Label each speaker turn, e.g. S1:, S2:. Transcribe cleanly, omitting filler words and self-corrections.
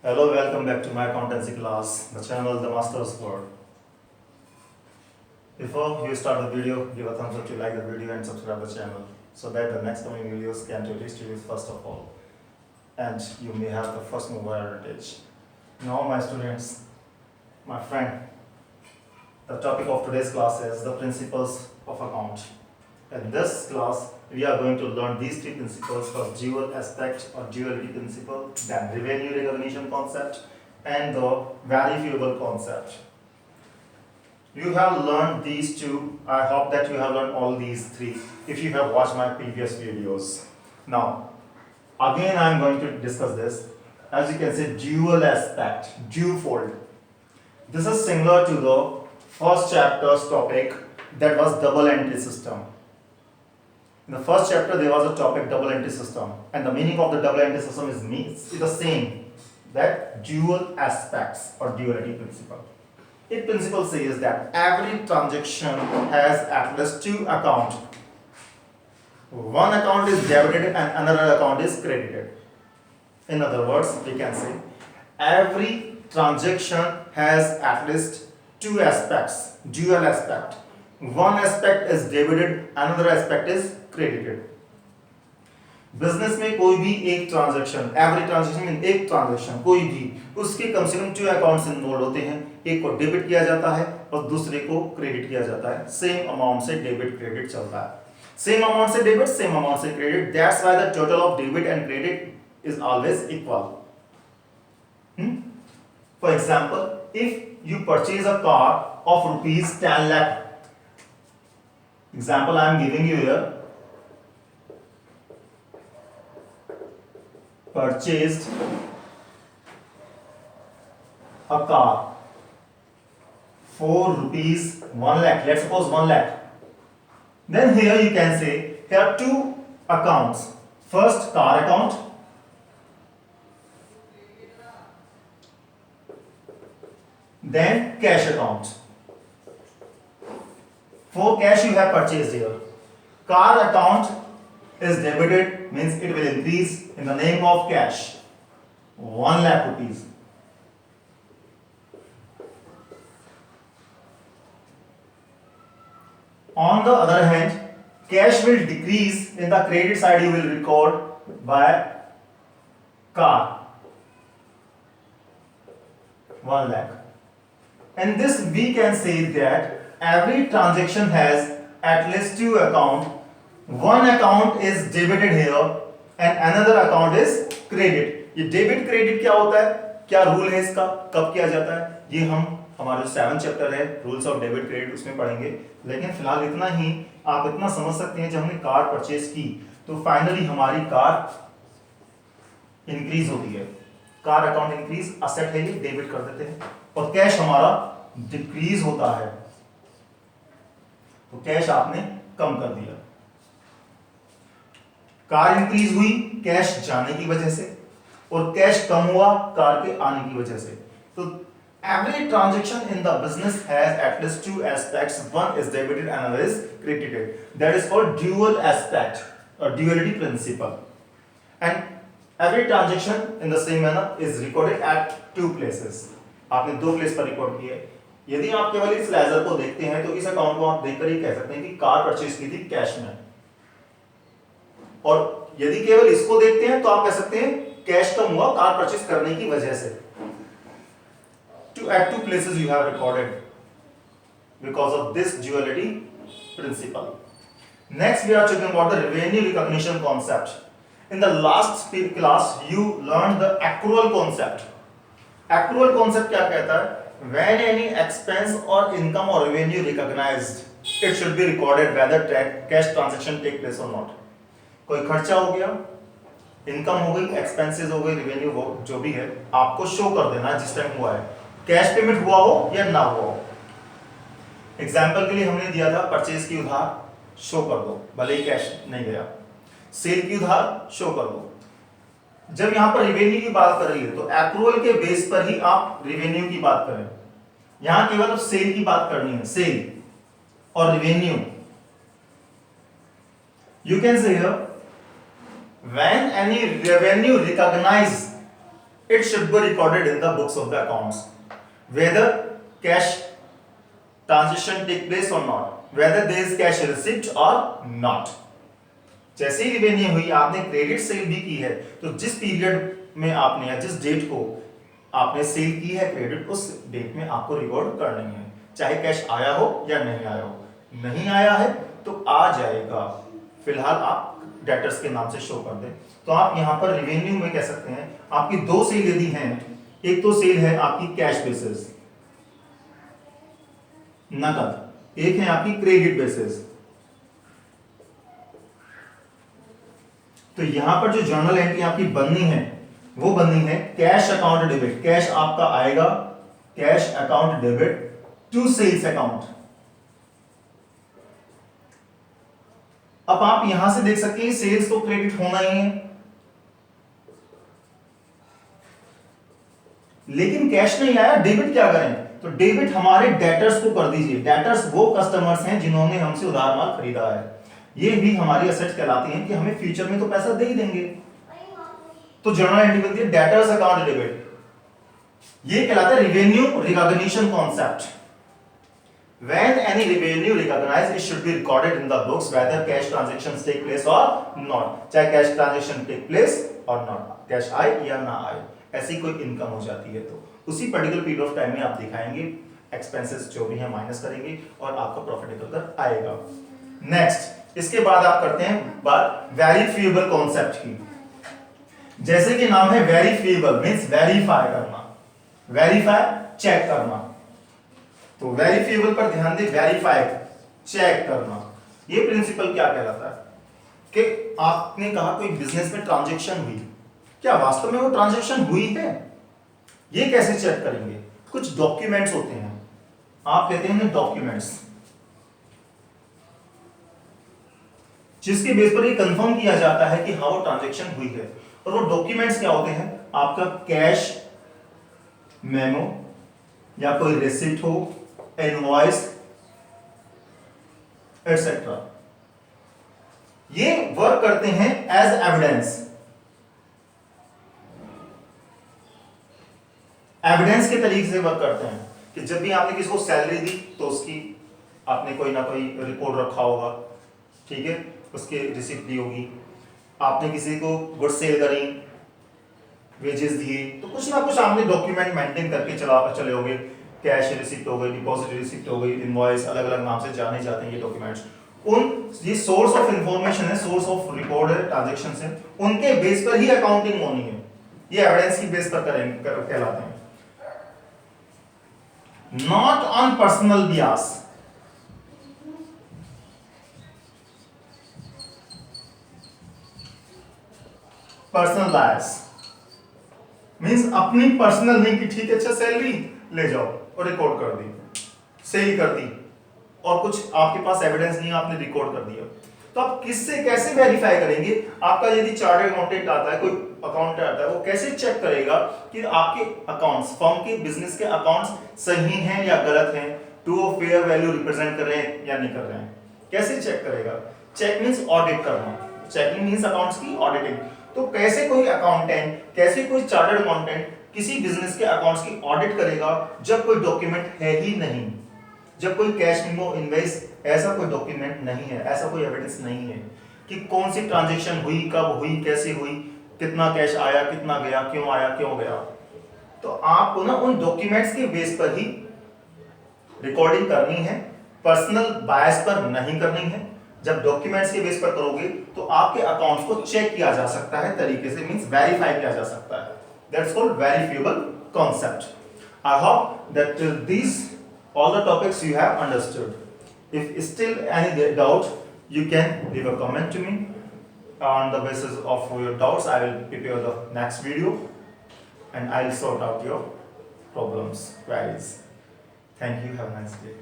S1: Hello, welcome back to my accountancy class, the channel The Master's Word. Before you start the video, give a thumbs up to like the video and subscribe the channel so that the next coming videos can reach you first of all and you may have the first mover advantage. Now my students, my friend, the topic of today's class is the principles of account. In this class, we are going to learn these three principles for dual aspect or duality principle, then revenue recognition concept, and the verifiable concept. You have learned these two. I hope that you have learned all these three if you have watched my previous videos. Now, again I am going to discuss this. As you can see, dual aspect, duofold. This is similar to the first chapter's topic that was double entry system. In the first chapter, there was a topic double entry system, and the meaning of the double entry system is the same, that dual aspects or duality principle. Its principle says that every transaction has at least two accounts. One account is debited and another account is credited. In other words, we can say every transaction has at least two aspects, dual aspect. One aspect is debited, another aspect is credited. Business में कोई भी एक transaction, every transaction में एक transaction कोई भी, उसके कम से कम टू अकाउंट्स इन्वॉल्व होते हैं. एक को डेबिट किया जाता है और दूसरे को क्रेडिट किया जाता है. सेम अमाउंट से डेबिट क्रेडिट चलता है. सेम अमाउंट से डेबिट, सेम अमाउंट से credit. That's why the total of debit and credit is always equal. For example, if you purchase a car of rupees 10 lakh, example I am giving you here, purchased a car for rupees 1 lakh, let's suppose 1 lakh. Then here you can say here are two accounts. First, car account, then cash account. For cash you have purchased here. Car account is debited, means it will increase in the name of cash, 1 lakh rupees. On the other hand, cash will decrease. In the credit side you will record by car, 1 lakh. And this we can say that every transaction has at least two accounts. One account is debited here and another account is credited. ये debit credit क्या होता है, क्या rule है इसका, कब किया जाता है, ये हम हमारा जो 7th चैप्टर है रूल्स ऑफ डेबिट क्रेडिट उसमें पढ़ेंगे. लेकिन फिलहाल इतना ही आप इतना समझ सकते हैं, जब हमने कार परचेज की तो फाइनली हमारी कार इंक्रीज होती है. कार अकाउंट इंक्रीज, असेट है ये, डेबिट कर देते हैं. और कैश हमारा डिक्रीज होता है, तो कैश आपने कम कर दिया. कार इंक्रीज हुई कैश जाने की वजह से, और कैश कम हुआ कार के आने की वजह से. तो every transaction in the business has at least two aspects. One is debited and another is credited. That is called dual aspect or duality principle. And every transaction in the same manner is recorded at two places. आपने दो place पर record किया है. यदि आप केवल इस laser को देखते हैं तो इस अकाउंट को आप देखकर ही कह सकते हैं कि कार परचेज की थी कैश में, और यदि केवल इसको देखते हैं तो आप कह सकते हैं कैश कम हुआ कार परचेज करने की वजह से. At two places you have recorded because of this duality principle. Next we are talking about the revenue recognition concept. In the last class you learned the accrual concept. Accrual concept क्या कहता है? When any expense or income or revenue recognized, it should be recorded whether cash transaction take place or not. कोई खर्चा हो गया, income हो गई, expenses हो गई, रेवेन्यू हो, जो भी है आपको शो कर देना जिस टाइम हुआ है. कैश पेमेंट हुआ हो या ना हुआ हो. एग्जाम्पल के लिए हमने दिया था परचेज की उधार शो कर दो, भले ही कैश नहीं गया. सेल की उधार शो कर दो. जब यहां पर रिवेन्यू की बात कर रही है तो एक्रूअल के बेस पर ही आप रिवेन्यू की बात करें. यहां केवल सेल की बात करनी है, सेल और revenue. You can say here when any revenue recognized it should be recorded in the books of the accounts whether cash transaction take place or not, whether there is cash receipt or not. जैसे ही revenue हुई, आपने credit sale भी की है, तो जिस period में आपने या जिस डेट को आपने सेल की है क्रेडिट, उस डेट में आपको रिकॉर्ड करनी है, चाहे कैश आया हो या नहीं आया हो। नहीं आया है तो आ जाएगा, फिलहाल आप डेटर्स के नाम से शो कर दें। तो आप यहाँ पर रिवेन्यू में कह सकते हैं आपकी दो सेल यदि हैं, एक तो सेल है आपकी कैश बेसिस नकद, एक है आपकी क्रेडिट बेसिस। तो यहां पर जो जर्नल एंट्री आपकी बननी है वो बननी है कैश अकाउंट डेबिट, कैश आपका आएगा cash account debit to sales account. अब आप यहां से देख सकते हैं सेल्स तो क्रेडिट होना ही है, लेकिन कैश नहीं आया, डेबिट क्या करें? तो डेबिट हमारे डेटर्स को कर दीजिए। डेटर्स वो कस्टमर्स हैं जिन्होंने हमसे उधार माल खरीदा है, ये भी हमारी असेट्स कहलाती हैं कि हमें फ्यूचर में तो पैसा दे ही देंगे। तो जर्नल एंट्री बनती है डेटर्स अकाउंट डेबिट, ये कहलाता है revenue recognition concept. When any revenue recognized, it should be recorded in the books whether cash transactions take place or not, चाहे कैश ट्रांजेक्शन टेक प्लेस और नॉट, कैश आए या ना आए, ऐसी कोई इनकम हो जाती है तो उसी पर्टिकुलर पीरियड ऑफ टाइम में आप दिखाएंगे, एक्सपेंसेस जो भी है माइनस करेंगे और आपका प्रॉफिट निकल कर आएगा। नेक्स्ट, इसके बाद आप करते हैं बात वेरीफाइबल कॉन्सेप्ट की। जैसे कि नाम है वेरीफाइबल, मींस वेरीफाई करना, वेरीफाई चेक करना। तो वेरीफाइबल पर ध्यान दें, वेरीफाई चेक करना, ये प्रिंसिपल क्या कहलाता है कि आपने कहा कोई बिजनेस में ट्रांजैक्शन हुई, क्या वास्तव में वो ट्रांजैक्शन हुई है? ये कैसे चेक करेंगे? कुछ डॉक्यूमेंट्स होते हैं, आप कहते हैं डॉक्यूमेंट्स, जिसके बेस पर ये कंफर्म किया जाता है कि हाँ वो ट्रांजैक्शन हुई है। और वो डॉक्यूमेंट्स क्या होते हैं? आपका कैश मेमो या कोई रिसिप्ट हो, इनवॉइस एटसेट्रा, ये वर्क करते हैं एज एविडेंस। एविडेंस के तरीके से वर्क करते हैं कि जब भी आपने किसी को सैलरी दी तो उसकी आपने कोई ना कोई रिकॉर्ड रखा होगा, ठीक है, उसके रिसिप्ट दी होगी। आपने किसी को गुड सेल करी, वेजेस दिए, तो कुछ ना कुछ आपने डॉक्यूमेंट मेंटेन करके चले होगे। कैश रिसिप्ट हो गई, डिपॉजिट रिसिप्ट हो गई, इनवॉइस, अलग अलग नाम से जाने जाते हैं ये डॉक्यूमेंट्स। ये सोर्स ऑफ इंफॉर्मेशन है, सोर्स ऑफ रिकॉर्ड है, ट्रांजैक्शन है, उनके बेस पर ही अकाउंटिंग होनी है, ये एविडेंस की बेस पर कहलाते हैं। Not on personal Beas, personal bias means अपनी पर्सनल नहीं कि ठीक है अच्छा सैलरी ले जाओ और रिकॉर्ड कर दी, सेल कर दी और कुछ आपके पास एविडेंस नहीं, आपने रिकॉर्ड कर दिया। तो आप किससे कैसे वेरीफाई करेंगे? आपका यदि चार्टर्ड अकाउंटेंट आता है, कोई अकाउंटेंट आता है, वो कैसे चेक करेगा कि आपके अकाउंट्स, फर्म के बिजनेस के अकाउंट्स सही हैं या गलत हैं, ट्रू और फेयर वैल्यू रिप्रेजेंट कर रहे हैं या नहीं कर रहे हैं? कैसे चेक करेगा? चेक मींस ऑडिट करना, चेकिंग मींस अकाउंट्स की ऑडिटिंग। तो कैसे कोई अकाउंटेंट, कैसे कोई चार्टर्ड अकाउंटेंट किसी बिजनेस के अकाउंट्स की ऑडिट करेगा जब कोई डॉक्यूमेंट है ही नहीं, जब कोई कैश मेमो, इनवॉइस, ऐसा कोई डॉक्यूमेंट नहीं है, ऐसा कोई एविडेंस नहीं है कि कौन सी ट्रांजैक्शन हुई, कब हुई, कैसे हुई, कितना कैश आया, कितना गया, क्यों गया। तो आपको ना उन डॉक्यूमेंट्स के बेस पर ही रिकॉर्डिंग करनी है, पर्सनल बायस पर नहीं करनी है। जब डॉक्यूमेंट्स के बेस पर करोगे तो आपके अकाउंट्स को चेक किया जा सकता है तरीके से, मींस वेरीफाई किया जा सकता है। That's called verifiable concept. I hope that these all the topics you have understood. If still any doubt, you can leave a comment to me. On the basis of your doubts, I will prepare the next video and I'll sort out your problems, queries. Thank you. Have a nice day.